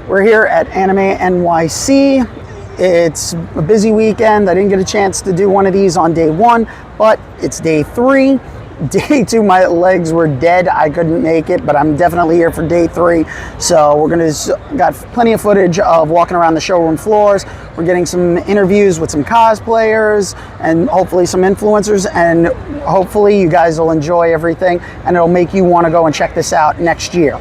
We're here at AnimeNYC. It's a busy weekend. I didn't get a chance to do one of these on day one, but it's day 3. Day 2, my legs were dead. I couldn't make it, but I'm definitely here for day 3. So we're got plenty of footage of walking around the showroom floors. We're getting some interviews with some cosplayers and hopefully some influencers, and hopefully you guys will enjoy everything and it'll make you want to go and check this out next year.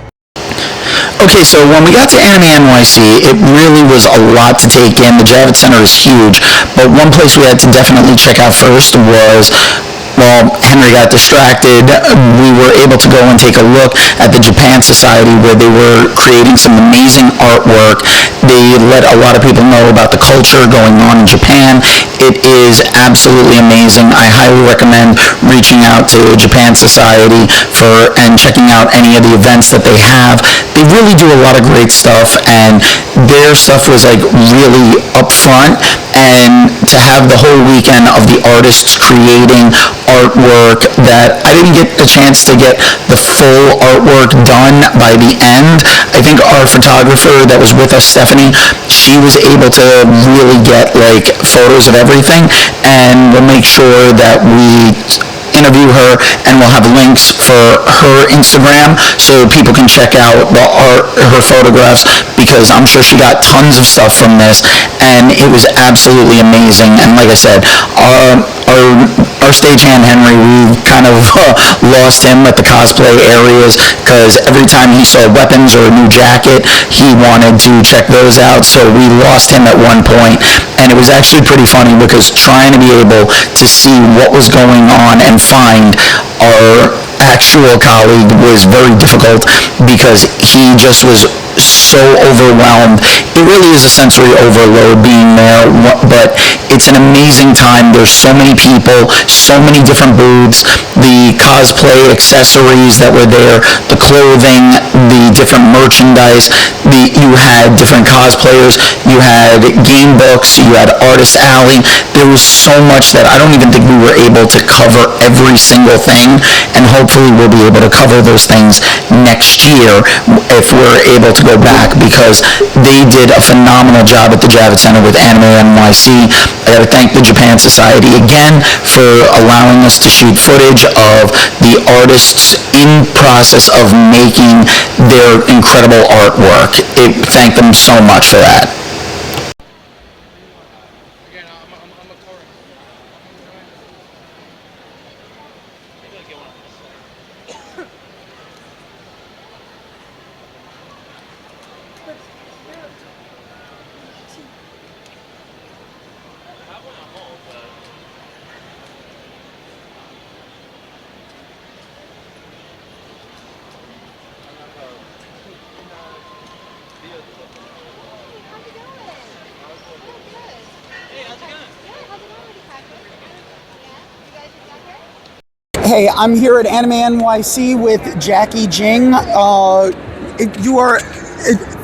Okay, so when we got to AnimeNYC, it really was a lot to take in. The Javits Center is huge, but one place we had to definitely check out first was, well, Henry got distracted. We were able to go and take a look at the Japan Society, where they were creating some amazing artwork. They let a lot of people know about the culture going on in Japan. It is absolutely amazing. I highly recommend reaching out to Japan Society and checking out any of the events that they have. They really do a lot of great stuff, and their stuff was like really upfront. And to have the whole weekend of the artists creating artwork that I didn't get the chance to get the full artwork done by the end. I think our photographer that was with us, Stephanie, she was able to really get like photos of everything, and we'll make sure that we interview her, and we'll have links for her Instagram so people can check out her photographs, because I'm sure she got tons of stuff from this, and it was absolutely amazing. And like I said, our stagehand Henry, we kind of lost him at the cosplay areas, because every time he saw weapons or a new jacket, he wanted to check those out, so we lost him at one point. And it was actually pretty funny, because trying to be able to see what was going on and find our actual colleague was very difficult, because he just was so overwhelmed. It really is a sensory overload being there, but it's an amazing time. There's so many people, so many different booths, the cosplay accessories that were there, the clothing, the different merchandise. You had different cosplayers, you had game books, you had Artist Alley. There was so much that I don't even think we were able to cover every single thing, and hopefully we'll be able to cover those things next year if we're able to go back, because they did a phenomenal job at the Javits Center with AnimeNYC. I got to thank the Japan Society again for allowing us to shoot footage of the artists in process of making their incredible artwork. Thank them so much for that. Hey, I'm here at AnimeNYC with Jackie Jing. You are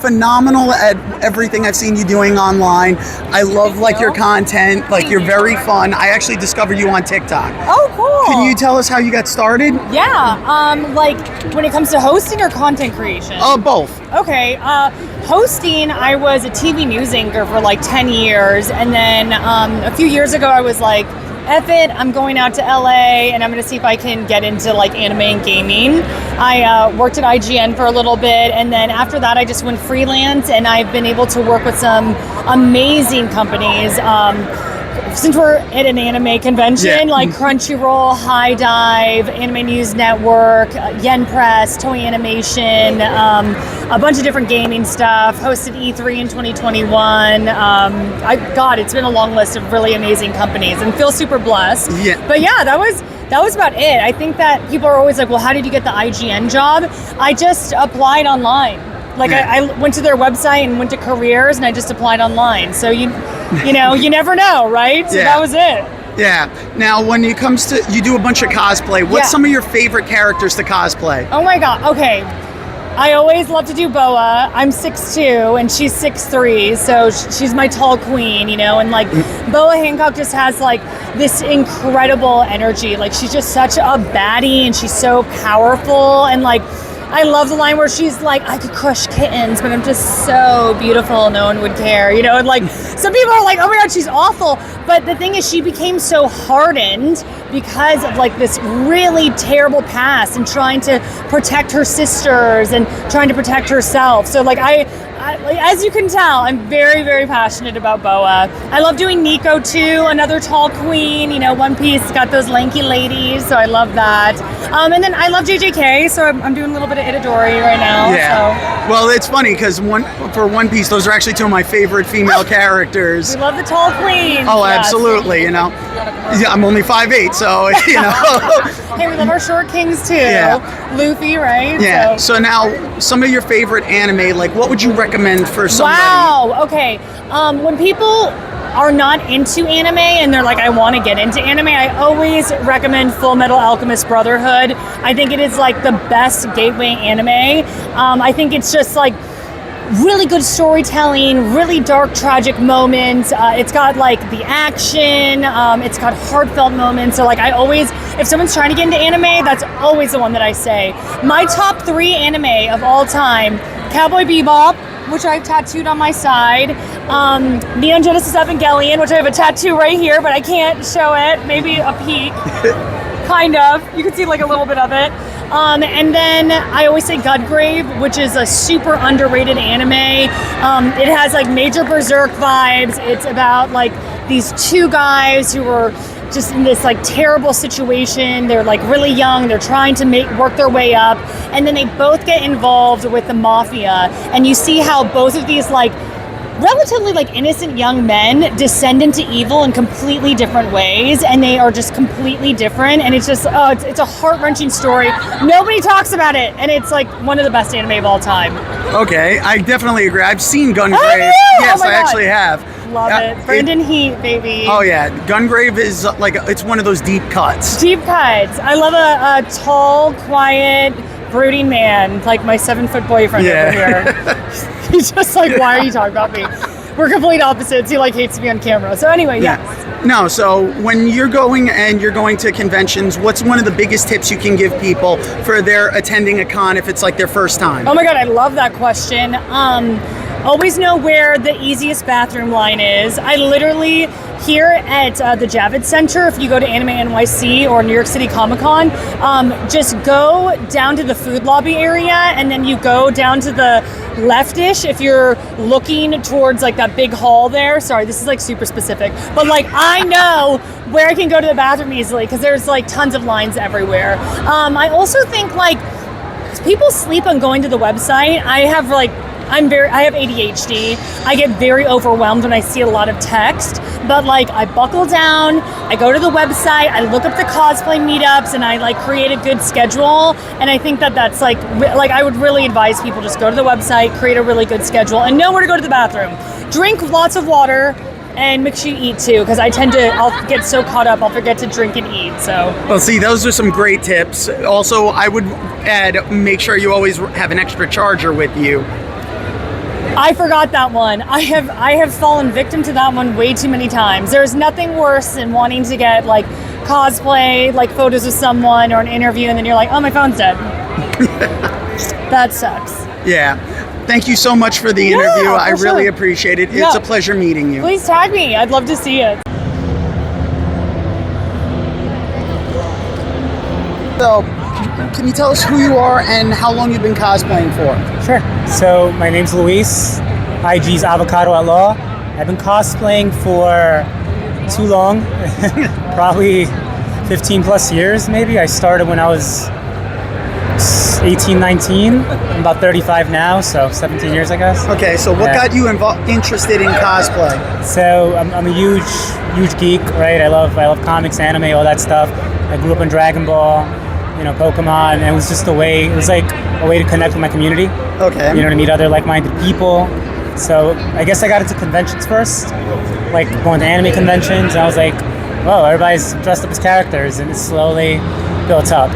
phenomenal at everything I've seen you doing online. I love your content. You're very fun. I actually discovered you on TikTok. Oh, cool. Can you tell us how you got started? Yeah. When it comes to hosting or content creation? Both. Okay. Hosting, I was a TV news anchor for 10 years, and then a few years ago I was like, F it, I'm going out to LA and I'm going to see if I can get into anime and gaming. I worked at IGN for a little bit, and then after that I just went freelance, and I've been able to work with some amazing companies. Since we're at an anime convention, Crunchyroll, High Dive, Anime News Network, Yen Press, Toei Animation, a bunch of different gaming stuff, hosted E3 in 2021. It's been a long list of really amazing companies, and feel super blessed. Yeah. But yeah, that was about it. I think that people are always like, well, how did you get the IGN job? I just applied online. I went to their website and went to careers, and I just applied online. So you never know, right? So that was it. Yeah. Now, when it comes to, you do a bunch of cosplay. What's some of your favorite characters to cosplay? Oh my God. Okay. I always love to do Boa. I'm 6'2", and she's 6'3", so she's my tall queen, and Boa Hancock just has this incredible energy. She's just such a baddie, and she's so powerful, and I love the line where she's like, I could crush kittens, but I'm just so beautiful, no one would care, you know, and like some people are like, oh my god, she's awful. But the thing is, she became so hardened because of like this really terrible past and trying to protect her sisters and trying to protect herself. So like I as you can tell, I'm very, very passionate about Boa. I love doing Nico too, another tall queen, you know, One Piece got those lanky ladies, so I love that. And then I love JJK, so I'm doing a little bit of Itadori right now. Yeah. So. Well, it's funny because for One Piece, those are actually two of my favorite female characters. We love the tall queen. Oh, yes. Absolutely, you know. Yeah, I'm only 5'8", so, you know. Hey, we love our short kings too. Yeah. Luffy, right? Yeah. So now, some of your favorite anime, like what would you recommend for somebody? Wow. Okay. When people are not into anime and they're like, I want to get into anime, I always recommend Full Metal Alchemist Brotherhood. I think it is like the best gateway anime. I think it's just like really good storytelling, really dark, tragic moments. It's got like the action. It's got heartfelt moments. So like I always, if someone's trying to get into anime, that's always the one that I say. My top 3 anime of all time: Cowboy Bebop, which I've tattooed on my side, Neon Genesis Evangelion, which I have a tattoo right here, but I can't show it. Maybe a peek. Kind of. You can see like a little bit of it. And then I always say Gungrave, which is a super underrated anime. It has like major Berserk vibes. It's about like these 2 guys who were just in this like terrible situation. They're like really young. They're trying to work their way up, and then they both get involved with the mafia. And you see how both of these like relatively like innocent young men descend into evil in completely different ways, and they are just completely different. And it's just it's a heart-wrenching story. Nobody talks about it, and it's like one of the best anime of all time. Okay, I definitely agree. I've seen Gungrave. Oh, yeah? Yes, oh I actually have. Love it. Brandon Heat, baby. Oh yeah, Gungrave is like it's one of those deep cuts. Deep cuts. I love a tall, quiet, brooding man like my 7-foot boyfriend over here. He's just like, why are you talking about me? We're complete opposites. He like hates to be on camera. So anyway, yes. No, so when you're going to conventions, what's one of the biggest tips you can give people for their attending a con if it's like their first time? Oh my god, I love that question. Always know where the easiest bathroom line is. I literally, here at the Javits Center, if you go to AnimeNYC or New York City Comic Con, just go down to the food lobby area, and then you go down to the leftish if you're looking towards like that big hall there. Sorry, this is like super specific, but like I know where I can go to the bathroom easily because there's like tons of lines everywhere. I also think like people sleep on going to the website. I have ADHD. I get very overwhelmed when I see a lot of text, but like I buckle down, I go to the website, I look up the cosplay meetups, and I like create a good schedule. And I think that's like I would really advise people just go to the website, create a really good schedule, and know where to go to the bathroom. Drink lots of water, and make sure you eat too, because I'll get so caught up, I'll forget to drink and eat. So. Well, see, those are some great tips. Also, I would add, make sure you always have an extra charger with you. I forgot that one. I have fallen victim to that one way too many times. There's nothing worse than wanting to get like cosplay, like photos of someone or an interview, and then you're like, oh, my phone's dead. That sucks. Yeah. Thank you so much for the interview. I really appreciate it. It's a pleasure meeting you. Please tag me. I'd love to see it. So, can you tell us who you are and how long you've been cosplaying for? Sure. So my name's Luis. IG's Avocado at Law. I've been cosplaying for too long, probably 15 plus years maybe. I started when I was 18, 19. I'm about 35 now, so 17 years I guess. Okay, so what got you interested in cosplay? So I'm a huge geek, right? I love comics, anime, all that stuff. I grew up on Dragon Ball, Pokemon, and it was just a way to connect with my community. Okay. To meet other like-minded people. So I guess I got into conventions first, like going to anime conventions, and I was like, whoa, everybody's dressed up as characters, and it slowly built up,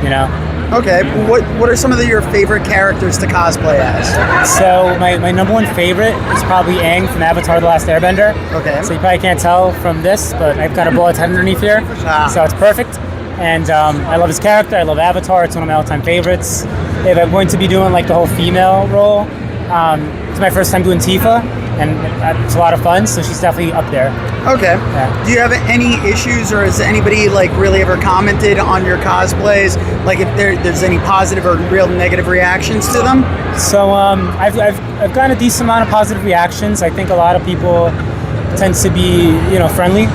Okay, what are some of your favorite characters to cosplay as? So my number one favorite is probably Aang from Avatar: The Last Airbender. Okay. So you probably can't tell from this, but I've got a bullet head underneath here, so it's perfect. And I love his character. I love Avatar. It's one of my all-time favorites. if I'm going to be doing like the whole female role, it's my first time doing Tifa, and it's a lot of fun. So she's definitely up there. Okay. Yeah. Do you have any issues, or has anybody like really ever commented on your cosplays? Like if there's any positive or real negative reactions to them? So I've gotten a decent amount of positive reactions. I think a lot of people tend to be friendly.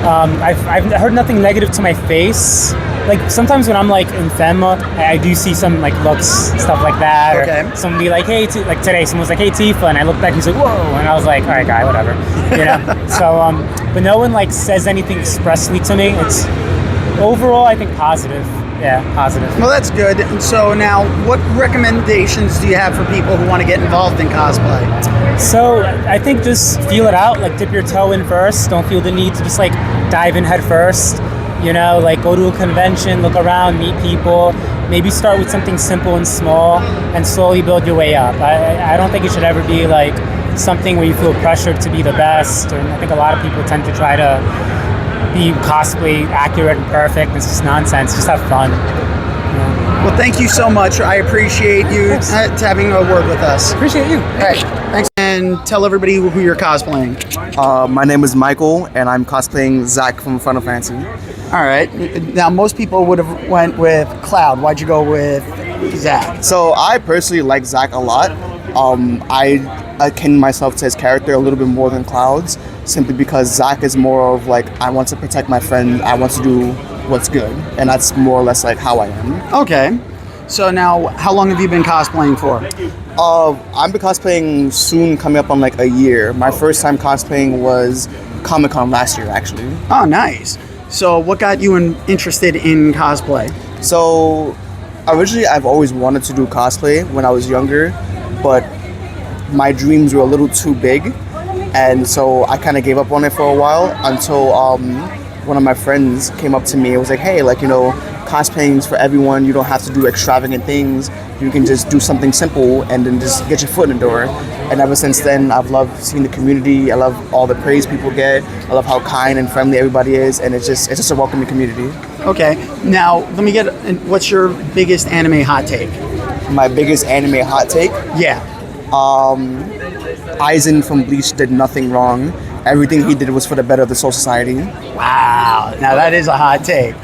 I've heard nothing negative to my face. Like sometimes when I'm like in FEMA, I do see some like looks, stuff like that. Okay. Or someone be like, hey, like today, someone was like, hey, Tifa, and I looked back and he's like, whoa, and I was like, all right, guy, whatever, So, but no one like says anything expressly to me. It's overall, I think positive. Yeah, positive. Well, that's good. And so now, what recommendations do you have for people who want to get involved in cosplay? So I think just feel it out. Like dip your toe in first. Don't feel the need to just like dive in head first. Like go to a convention, look around, meet people. Maybe start with something simple and small, and slowly build your way up. I don't think it should ever be like something where you feel pressured to be the best. And I think a lot of people tend to try to be cosplay accurate and perfect. It's just nonsense. Just have fun. Well, thank you so much. I appreciate you having a word with us. Appreciate you. All right, thanks. And tell everybody who you're cosplaying. My name is Michael, and I'm cosplaying Zack from Final Fantasy. All right. Now, most people would have went with Cloud. Why'd you go with Zack? So I personally like Zack a lot. I akin myself to his character a little bit more than Cloud's, simply because Zack is more of like, I want to protect my friend, I want to do what's good, and that's more or less like how I am. Okay. So now, how long have you been cosplaying for? I've been cosplaying soon, coming up on like a year. My first time cosplaying was Comic-Con last year, actually. Oh, nice. So what got you interested in cosplay? So originally I've always wanted to do cosplay when I was younger, but my dreams were a little too big, and so I kind of gave up on it for a while until one of my friends came up to me and was like, hey, cosplaying is for everyone. You don't have to do extravagant things. You can just do something simple and then just get your foot in the door. And ever since then, I've loved seeing the community. I love all the praise people get. I love how kind and friendly everybody is, and it's just a welcoming community. Okay. Now, let me get, what's your biggest anime hot take? My biggest anime hot take? Yeah. Aizen from Bleach did nothing wrong. Everything he did was for the better of the Soul Society. Wow. Now, that is a hot take.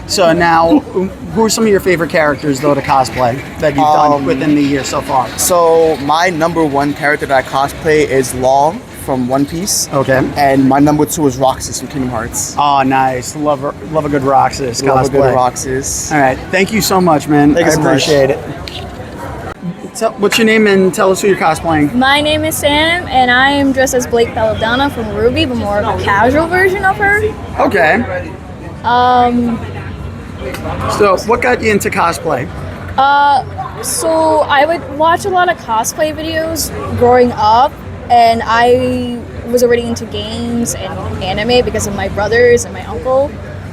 So now, who are some of your favorite characters, though, to cosplay that you've done within the year so far? So my number one character that I cosplay is Law from One Piece. Okay. And my number two is Roxas from Kingdom Hearts. Oh, nice. Love a good Roxas cosplay. Love a good Roxas. All right. Thank you so much, man. Thank you so much. Appreciate it. What's your name, and tell us who you're cosplaying? My name is Sam, and I am dressed as Blake Belladonna from Ruby, but more of a casual version of her. Okay. So, what got you into cosplay? So I would watch a lot of cosplay videos growing up, and I was already into games and anime because of my brothers and my uncle.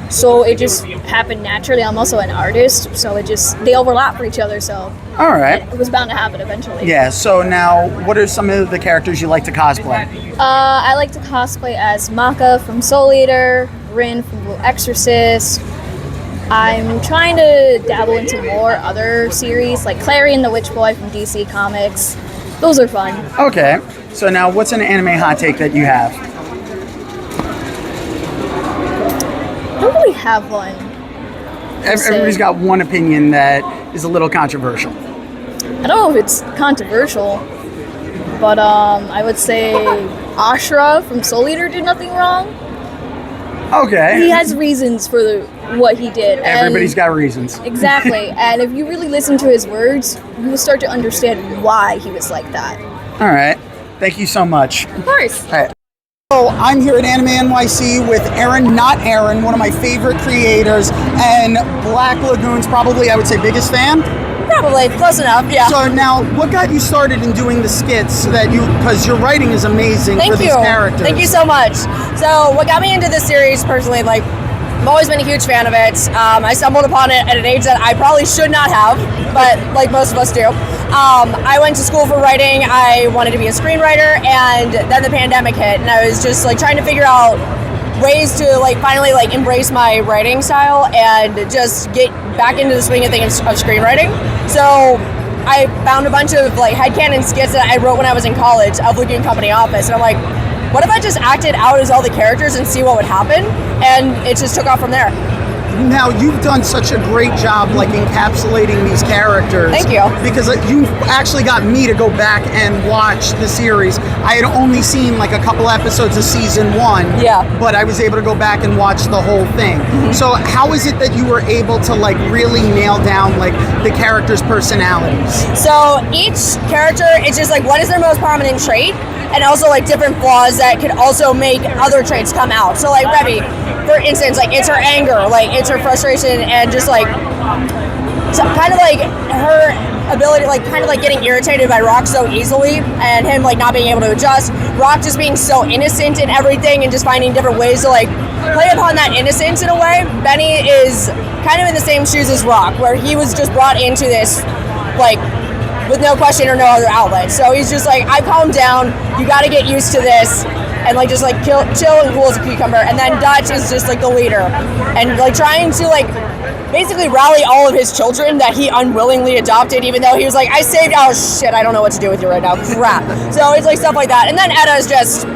So it just happened naturally. I'm also an artist, so they overlap for each other. So All right. it was bound to happen eventually. Yeah. So now, what are some of the characters you like to cosplay? I like to cosplay as Maka from Soul Eater, Rin from Blue Exorcist. I'm trying to dabble into more other series, like Clarion the Witch Boy from DC Comics. Those are fun. Okay. So now, what's an anime hot take that you have? I don't really have one. Everybody's got one opinion that is a little controversial. I don't know if it's controversial, but I would say Ashura from Soul Eater did nothing wrong. Okay. He has reasons for what he did. Everybody's got reasons. Exactly. And if you really listen to his words, you will start to understand why he was like that. All right. Thank you so much. Of course. All right. So I'm here at AnimeNYC with ErynNotErin, one of my favorite creators, and Black Lagoon's probably, I would say, biggest fan. Probably, close enough, yeah. So now, what got you started in doing the skits because your writing is amazing for these characters. Thank you so much. So what got me into this series personally, I've always been a huge fan of it. I stumbled upon it at an age that I probably should not have, but like most of us do. I went to school for writing. I wanted to be a screenwriter, and then the pandemic hit, and I was just trying to figure out ways to finally embrace my writing style and just get back into the swing of things of screenwriting. So I found a bunch of like headcanon skits that I wrote when I was in college of Lagoon Company Office, and I'm like, what if I just acted out as all the characters and see what would happen? And it just took off from there. Now, you've done such a great job like encapsulating these characters. Thank you. Because you actually got me to go back and watch the series. I had only seen like a couple episodes of season 1. Yeah. But I was able to go back and watch the whole thing. So how is it that you were able to like really nail down like the characters' personalities? So each character, it's just like what is their most prominent trait, and also like different flaws that could also make other traits come out. So like Revy, for instance, like it's her anger, like it's her frustration, and just like so kind of like her ability, like kind of like getting irritated by Rock so easily, and him like not being able to adjust. Rock just being so innocent in everything, and just finding different ways to like play upon that innocence in a way. Benny is kind of in the same shoes as Rock, where he was just brought into this like with no question or no other outlet. So he's just like, I calmed down, you gotta get used to this, and like just like chill and cool as a cucumber. And then Dutch is just like the leader, and like trying to like basically rally all of his children that he unwillingly adopted, even though he was like, I saved, oh shit, I don't know what to do with you right now, crap. So it's like stuff like that. And then Edda is just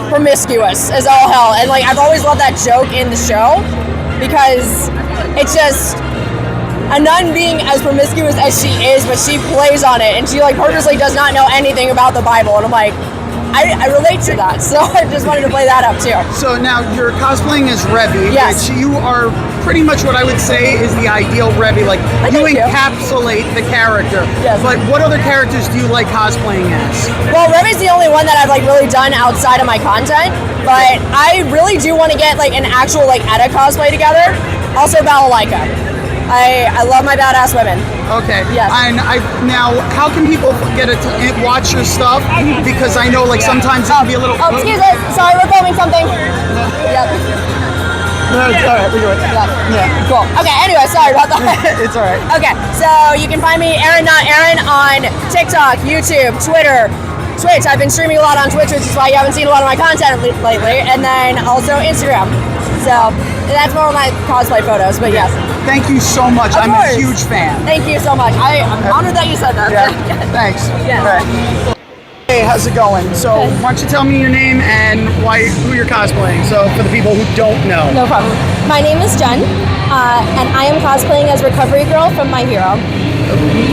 promiscuous as all hell, and like I've always loved that joke in the show, because it's just a nun being as promiscuous as she is, but she plays on it, and she like purposely does not know anything about the Bible, and I'm like, I relate to that, so I just wanted to play that up too. So now you're cosplaying as Revy, Yes. which you are pretty much what I would say is the ideal Revy. Like you thank you. encapsulate the character. Yes. But what other characters do you like cosplaying as? Well, Revy's the only one that I've like really done outside of my content, but I really do want to get like an actual like Edda cosplay together. Also Balalaika. I love my badass women. Okay. Yes. And now, how can people get watch your stuff? Because I know, like, sometimes it can be a little. Oh, excuse me. Sorry, we're filming something. Yep. No, it's all right. We do it. Yeah. Cool. Okay. Anyway, sorry about that. It's all right. Okay. So you can find me ErynNotErin on TikTok, YouTube, Twitter, Twitch. I've been streaming a lot on Twitch, which is why you haven't seen a lot of my content lately. And then also Instagram. So that's more of my cosplay photos. But yes. Thank you so much. Of I'm course. a huge fan. Thank you so much. I'm honored that you said that. Yeah. Thanks. Yeah. All right. Hey, how's it going? So, why don't you tell me your name and who you're cosplaying? So, for the people who don't know. No problem. My name is Jen, and I am cosplaying as Recovery Girl from My Hero.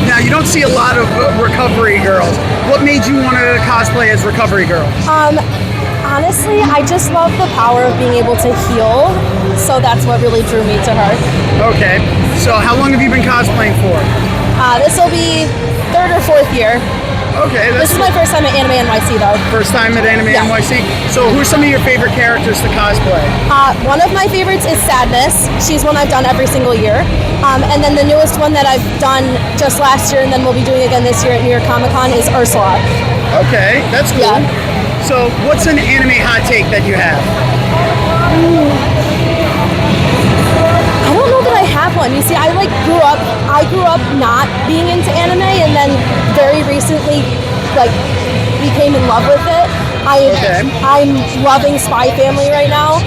Now, you don't see a lot of recovery girls. What made you want to cosplay as Recovery Girl? Honestly, I just love the power of being able to heal, so that's what really drew me to her. Okay. So, how long have you been cosplaying for? This will be 3rd or 4th year. Okay. This is my first time at AnimeNYC though. First time at AnimeNYC? So, who are some of your favorite characters to cosplay? One of my favorites is Sadness. She's one I've done every single year. And then the newest one that I've done just last year and then we'll be doing again this year at New York Comic Con is Ursula. Okay, that's cool. Yeah. So, what's an anime hot take that you have? I don't know that I have one. You see, I grew up not being into anime, and then very recently, like, became in love with it. I'm loving Spy Family right now.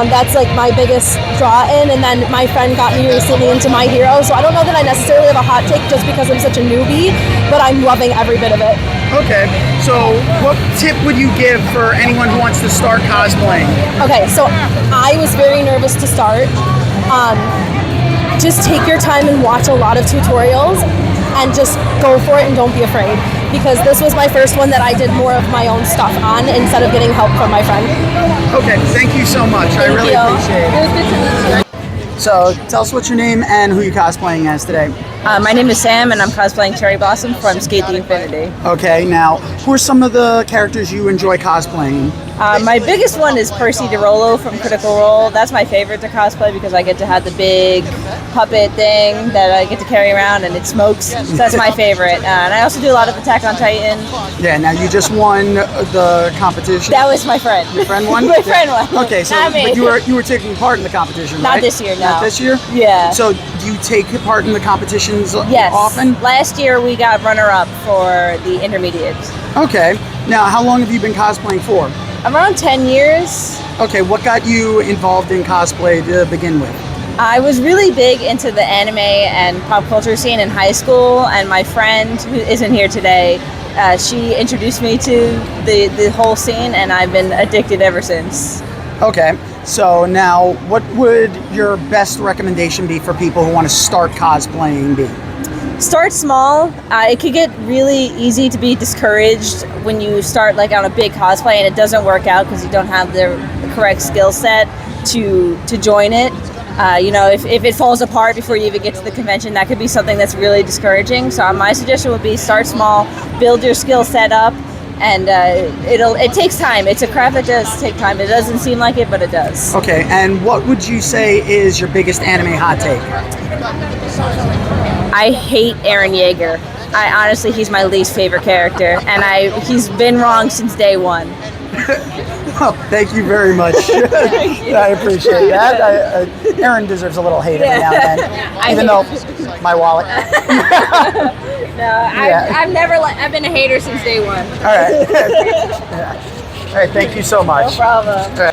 That's like my biggest draw in, and then my friend got me recently into My Hero, so I don't know that I necessarily have a hot take just because I'm such a newbie, but I'm loving every bit of it. Okay, so what tip would you give for anyone who wants to start cosplaying? Okay, so I was very nervous to start. Just take your time and watch a lot of tutorials and just go for it and don't be afraid, because this was my first one that I did more of my own stuff on instead of getting help from my friend. Okay, thank you so much. I really appreciate it. It was good to meet you. So, tell us what's your name and who you're cosplaying as today. My name is Sam, and I'm cosplaying Cherry Blossom from Skate the Infinity. Okay, now, who are some of the characters you enjoy cosplaying? My biggest one is Percy DeRollo from Critical Role. That's my favorite to cosplay because I get to have the big puppet thing that I get to carry around and it smokes. So that's my favorite. And I also do a lot of Attack on Titan. Yeah, now you just won the competition. That was my friend. Your friend won? My friend won. Okay, so Not me. but you were taking part in the competition, Not right? this year, no. Not this year? Yeah. So do you take part in the competitions Yes. often? Last year we got runner-up for the intermediates. Okay. Now, how long have you been cosplaying for? Around 10 years. Okay, what got you involved in cosplay to begin with? I was really big into the anime and pop culture scene in high school, and my friend, who isn't here today, she introduced me to the whole scene, and I've been addicted ever since. Okay, so now what would your best recommendation be for people who want to start cosplaying be? Start small. It could get really easy to be discouraged when you start like on a big cosplay and it doesn't work out because you don't have the correct skill set to join it. If it falls apart before you even get to the convention, that could be something that's really discouraging. So my suggestion would be start small, build your skill set up, and it takes time. It's a craft that does take time. It doesn't seem like it, but it does. Okay, and what would you say is your biggest anime hot take? I hate Eren Yeager. Honestly, he's my least favorite character, and he's been wrong since day one. Well, thank you very much. I appreciate that. Eren deserves a little hate every now and then, even though my wallet. I've been a hater since day one. All right. All right, thank you so much. No problem.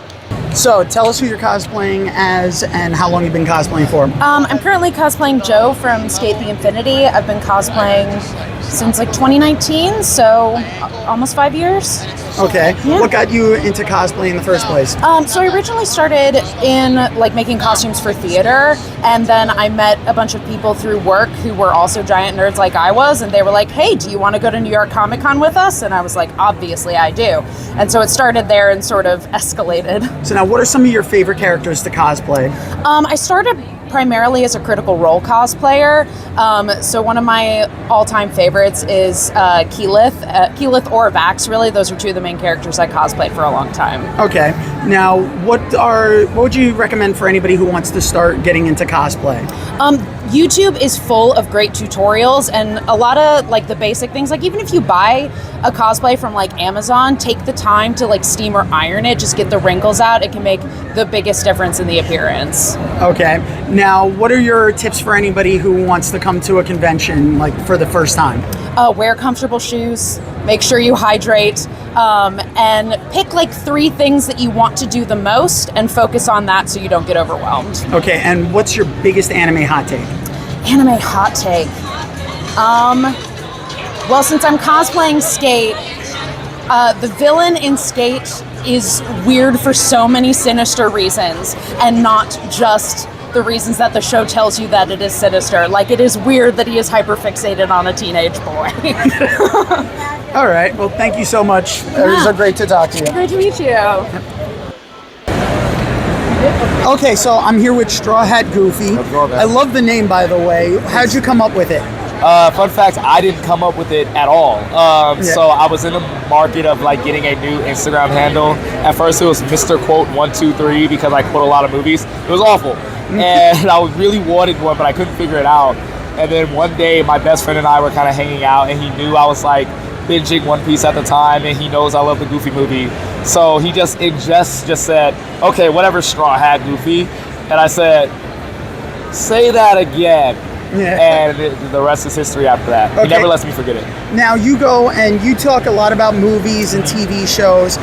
So tell us who you're cosplaying as and how long you've been cosplaying for. I'm currently cosplaying Joe from Skate the Infinity. I've been cosplaying since like 2019, so almost 5 years. Okay. Yeah. What got you into cosplay in the first place? So I originally started in like making costumes for theater, and then I met a bunch of people through work who were also giant nerds like I was, and they were like, "Hey, do you want to go to New York Comic Con with us?" And I was like, "Obviously I do." And so it started there and sort of escalated. So now, what are some of your favorite characters to cosplay? I started primarily as a Critical Role cosplayer. So one of my all-time favorites is Keyleth or Vax, really. Those are two of the main characters I cosplayed for a long time. Okay. Now, what would you recommend for anybody who wants to start getting into cosplay? YouTube is full of great tutorials and a lot of like the basic things. Like even if you buy a cosplay from like Amazon, take the time to like steam or iron it, just get the wrinkles out. It can make the biggest difference in the appearance. Okay. Now, what are your tips for anybody who wants to come to a convention like for the first time? Wear comfortable shoes, make sure you hydrate, and pick like 3 things that you want to do the most and focus on that so you don't get overwhelmed. Okay, and what's your biggest anime hot take? Anime hot take. Well, since I'm cosplaying Skate, the villain in Skate is weird for so many sinister reasons, and not just the reasons that the show tells you that it is sinister. Like, it is weird that he is hyperfixated on a teenage boy. All right. Well, thank you so much. It was great to talk to you. Great to meet you. Okay, so I'm here with StrawHatGoofy. I love the name, by the way. How'd you come up with it? Fun fact, I didn't come up with it at all. So I was in the market of like getting a new Instagram handle. At first it was Mr. Quote 123 because I quote a lot of movies. It was awful. And I really wanted one, but I couldn't figure it out. And then one day my best friend and I were kind of hanging out, and he knew I was like binging One Piece at the time, and he knows I love the Goofy movie. So he just said, "Okay, whatever, StrawHatGoofy." And I said, "Say that again." Yeah. And the rest is history after that. Okay. He never lets me forget it. Now you go and you talk a lot about movies and TV shows.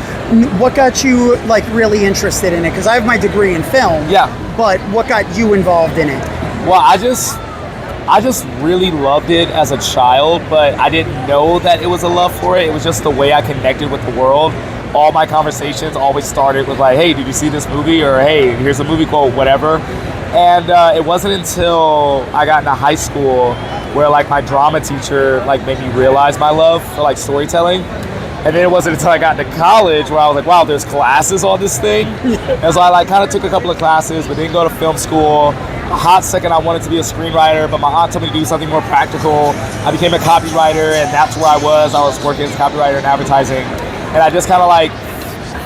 What got you like really interested in it? Because I have my degree in film. Yeah. But what got you involved in it? Well, I just really loved it as a child, but I didn't know that it was a love for it. It was just the way I connected with the world. All my conversations always started with like, "Hey, did you see this movie?" Or "Hey, here's a movie quote," whatever. And it wasn't until I got into high school where like my drama teacher like made me realize my love for like storytelling. And then it wasn't until I got into college where I was like, wow, there's classes on this thing. And so I like kind of took a couple of classes, but didn't go to film school. A hot second I wanted to be a screenwriter, but my aunt told me to do something more practical. I became a copywriter, and that's where I was. I was working as a copywriter in advertising. And I just kind of like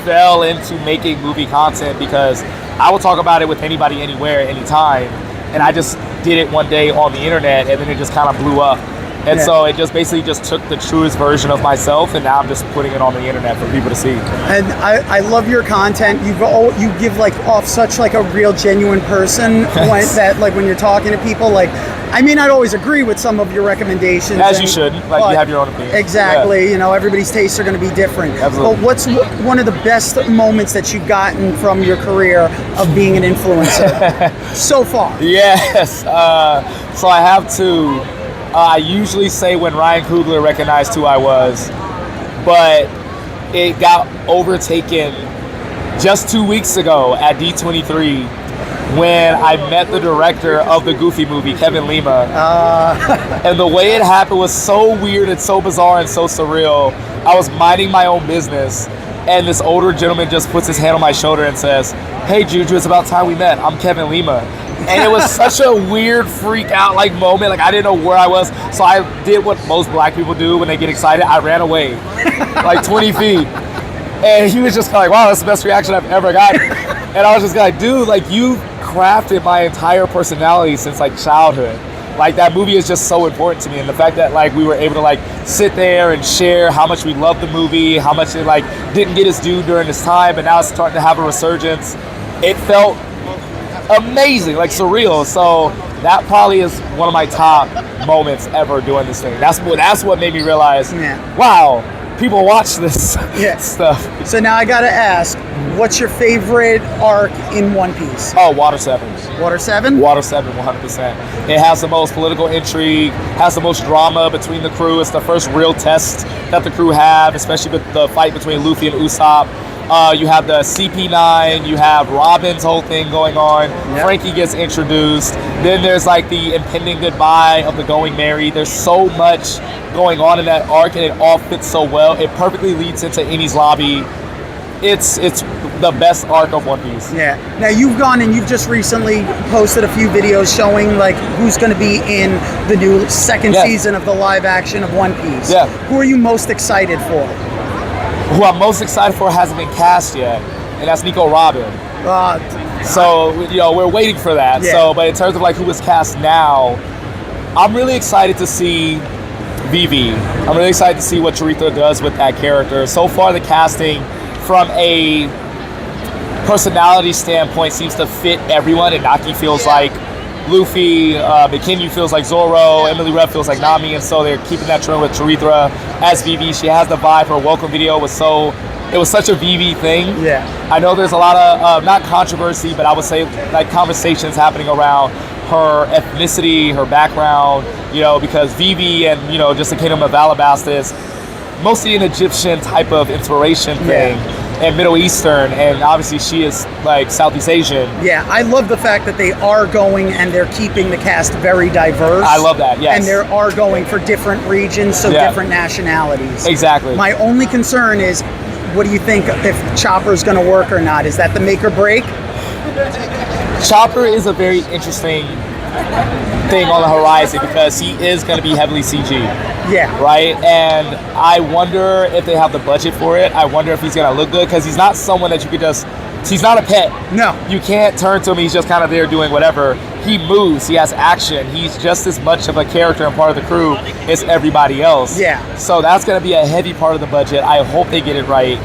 fell into making movie content because I will talk about it with anybody, anywhere, anytime. And I just did it one day on the internet, and then it just kind of blew up. And so it just basically just took the truest version of myself, and now I'm just putting it on the internet for people to see. And I love your content. You give like off such like a real genuine person when you're talking to people. Like, I may not always agree with some of your recommendations. As you should. Like, you have your own opinion. Exactly. Yeah. You know, everybody's tastes are going to be different. Absolutely. But what's one of the best moments that you've gotten from your career of being an influencer so far? Yes. So I have two. I usually say when Ryan Coogler recognized who I was, but it got overtaken just 2 weeks ago at D23 when I met the director of the Goofy movie, Kevin Lima. And the way it happened was so weird and so bizarre and so surreal. I was minding my own business, and this older gentleman just puts his hand on my shoulder and says, "Hey Juju, it's about time we met. I'm Kevin Lima." And it was such a weird freak out like moment. Like, I didn't know where I was. So I did what most black people do when they get excited. I ran away like 20 feet. And he was just kind of like, wow, that's the best reaction I've ever gotten. And I was just like, dude, like, you crafted my entire personality since like childhood. Like, that movie is just so important to me. And the fact that like we were able to like sit there and share how much we loved the movie, how much it like didn't get its due during this time, and now it's starting to have a resurgence. It felt amazing, like surreal. So that probably is one of my top moments ever doing this thing. That's what made me realize, wow, people watch this stuff. So now I gotta ask, what's your favorite arc in One Piece? Oh, Water 7. Water 7? Water 7, 100%. It has the most political intrigue, has the most drama between the crew. It's the first real test that the crew have, especially with the fight between Luffy and Usopp. You have the CP9, you have Robin's whole thing going on. Yep. Frankie gets introduced. Then there's like the impending goodbye of the Going Merry. There's so much going on in that arc, and it all fits so well. It perfectly leads into Enies Lobby. It's the best arc of One Piece. Yeah. Now you've gone and you've just recently posted a few videos showing like who's going to be in the new second season of the live action of One Piece. Yeah. Who are you most excited for? Who I'm most excited for hasn't been cast yet, and that's Nico Robin. So, you know, we're waiting for that. Yeah. So, but in terms of like who is cast now, I'm really excited to see Vivi. I'm really excited to see what Chirito does with that character. So far, the casting from a personality standpoint seems to fit everyone, and Naki feels like Luffy, McKinney feels like Zoro, Emily Rev feels like Nami, and so they're keeping that trend with Chiritra as Vivi. She has the vibe. Her welcome video was such a Vivi thing. Yeah. I know there's a lot of, not controversy, but I would say like conversations happening around her ethnicity, her background, you know, because Vivi and, you know, just the Kingdom of Alabasta is mostly an Egyptian type of inspiration thing. And Middle Eastern, and obviously she is like Southeast Asian. Yeah, I love the fact that they are going and they're keeping the cast very diverse. I love that, yes. And they are going for different regions, so different nationalities. Exactly. My only concern is, what do you think if Chopper's going to work or not? Is that the make or break? Chopper is a very interesting thing on the horizon because he is going to be heavily CG. Yeah. Right? And I wonder if they have the budget for it. I wonder if he's going to look good because he's not someone that you could just... He's not a pet. No. You can't turn to him. He's just kind of there doing whatever. He moves. He has action. He's just as much of a character and part of the crew as everybody else. Yeah. So that's going to be a heavy part of the budget. I hope they get it right.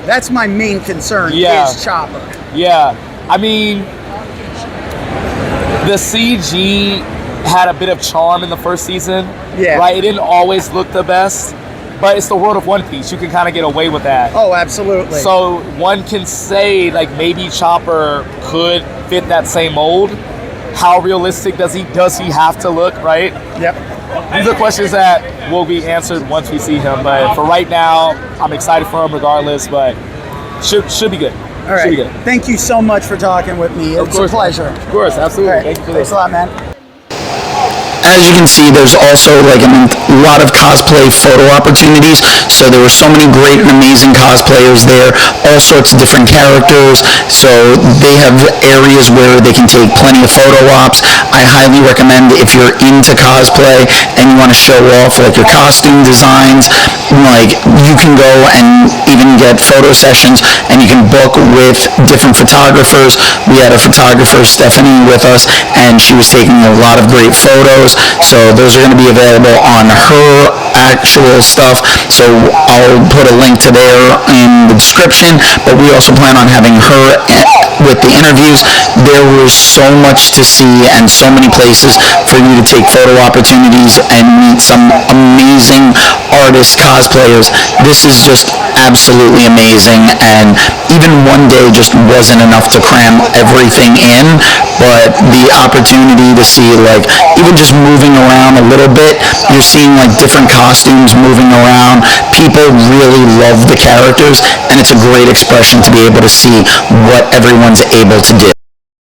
That's my main concern is Chopper. Yeah. I mean, the CG had a bit of charm in the first season. Yeah. Right? It didn't always look the best, but it's the world of One Piece. You can kind of get away with that. Oh, absolutely. So one can say, like, maybe Chopper could fit that same mold. How realistic does he have to look, right? Yep. These are questions that will be answered once we see him, but for right now, I'm excited for him regardless, but should be good. All right. Should be good. Thank you so much for talking with me. It's a pleasure. Of course, absolutely. Right. Thank you for Thanks this. a lot, man. As you can see, there's also like a lot of cosplay photo opportunities. So there were so many great and amazing cosplayers there, all sorts of different characters. So they have areas where they can take plenty of photo ops. I highly recommend if you're into cosplay and you want to show off like your costume designs, like you can go and even get photo sessions and you can book with different photographers. We had a photographer, Stephanie, with us, and she was taking a lot of great photos. So those are going to be available on her actual stuff. So I'll put a link to there in the description, but we also plan on having her with the interviews. There was so much to see and so many places for you to take photo opportunities and meet some amazing artists, cosplayers. This is just absolutely amazing, and even one day just wasn't enough to cram everything in, but the opportunity to see, like, even just moving around a little bit, you're seeing like different costumes moving around. People really love the characters, and it's a great expression to be able to see what everyone's able to do.